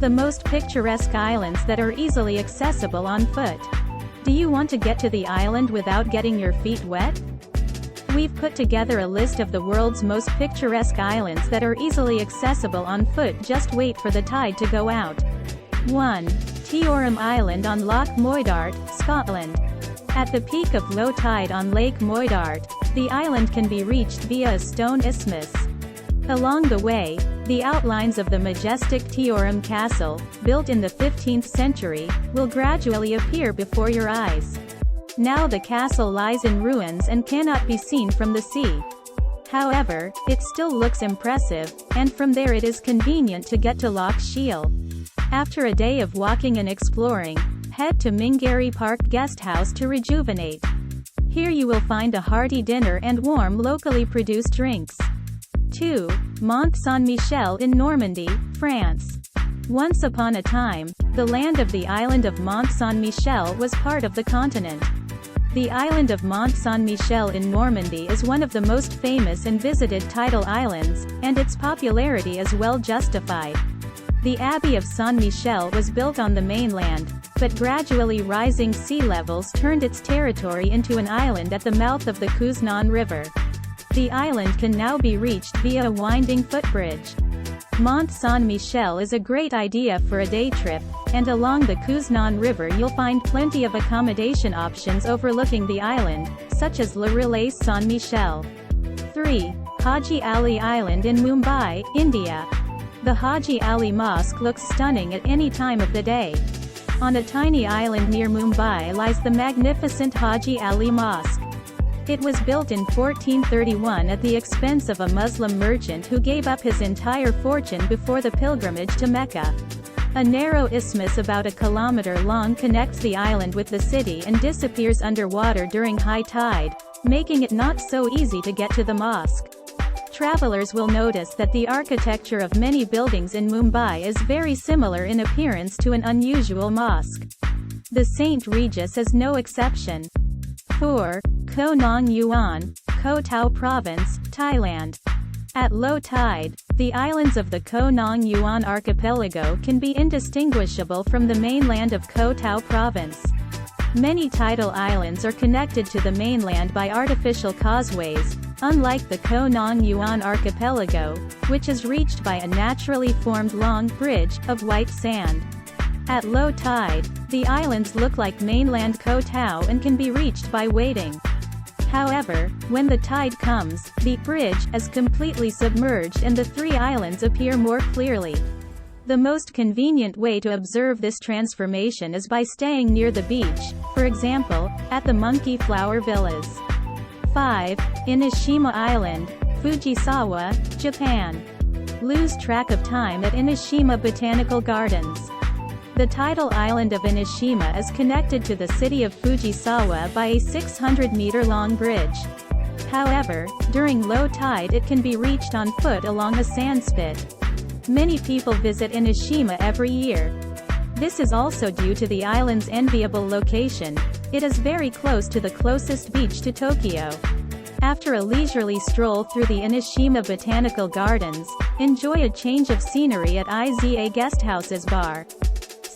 The most picturesque islands that are easily accessible on foot. Do you want to get to the island without getting your feet wet? We've put together a list of the world's most picturesque islands that are easily accessible on foot. Just wait for the tide to go out. 1. Tioram Island on Loch Moidart, Scotland. At the peak of low tide on Lake Moidart, the island can be reached via a stone isthmus. Along the way, the outlines of the majestic Tioram Castle, built in the 15th century, will gradually appear before your eyes. Now the castle lies in ruins and cannot be seen from the sea. However, it still looks impressive, and from there it is convenient to get to Loch Shiel. After a day of walking and exploring, head to Mingarry Park Guesthouse to rejuvenate. Here you will find a hearty dinner and warm locally produced drinks. 2. Mont Saint-Michel in Normandy, France. Once upon a time, the land of the island of Mont Saint-Michel was part of the continent. The island of Mont Saint-Michel in Normandy is one of the most famous and visited tidal islands, and its popularity is well justified. The Abbey of Saint-Michel was built on the mainland, but gradually rising sea levels turned its territory into an island at the mouth of the Cuznan River. The island can now be reached via a winding footbridge. Mont Saint-Michel is a great idea for a day trip, and along the Cuznan River you'll find plenty of accommodation options overlooking the island, such as Le Relais Saint-Michel. 3. Haji Ali Island in Mumbai, India. The Haji Ali Mosque looks stunning at any time of the day. On a tiny island near Mumbai lies the magnificent Haji Ali Mosque. It was built in 1431 at the expense of a Muslim merchant who gave up his entire fortune before the pilgrimage to Mecca. A narrow isthmus about a kilometer long connects the island with the city and disappears underwater during high tide, making it not so easy to get to the mosque. Travelers will notice that the architecture of many buildings in Mumbai is very similar in appearance to an unusual mosque. The St. Regis is no exception. 4. Koh Nong Yuan, Koh Tao Province, Thailand. At low tide, the islands of the Koh Nong Yuan archipelago can be indistinguishable from the mainland of Koh Tao Province. Many tidal islands are connected to the mainland by artificial causeways, unlike the Koh Nong Yuan archipelago, which is reached by a naturally formed long bridge of white sand. At low tide, the islands look like mainland Koh Tao and can be reached by wading. However, when the tide comes, the bridge is completely submerged and the three islands appear more clearly. The most convenient way to observe this transformation is by staying near the beach, for example, at the Monkey Flower Villas. 5. Inishima Island, Fujisawa, Japan. Lose track of time at Inishima Botanical Gardens. The tidal island of Inishima is connected to the city of Fujisawa by a 600-meter-long bridge. However, during low tide it can be reached on foot along a sand spit. Many people visit Inishima every year. This is also due to the island's enviable location. It is very close to the closest beach to Tokyo. After a leisurely stroll through the Inishima Botanical Gardens, enjoy a change of scenery at Iza Guesthouse's bar.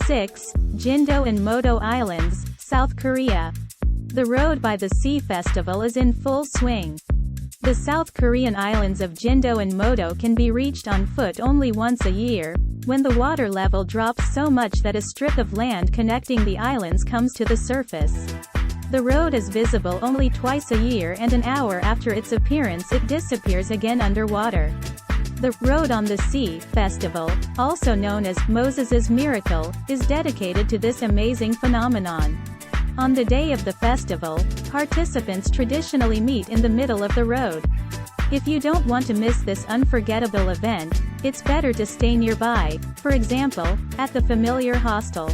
6. Jindo and Modo Islands, South Korea. The Road by the Sea Festival is in full swing. The South Korean islands of Jindo and Modo can be reached on foot only once a year, when the water level drops so much that a strip of land connecting the islands comes to the surface. The road is visible only twice a year, and an hour after its appearance it disappears again underwater. The Road on the Sea Festival, also known as Moses's Miracle, is dedicated to this amazing phenomenon. On the day of the festival, participants traditionally meet in the middle of the road. If you don't want to miss this unforgettable event, it's better to stay nearby, for example, at the familiar hostel.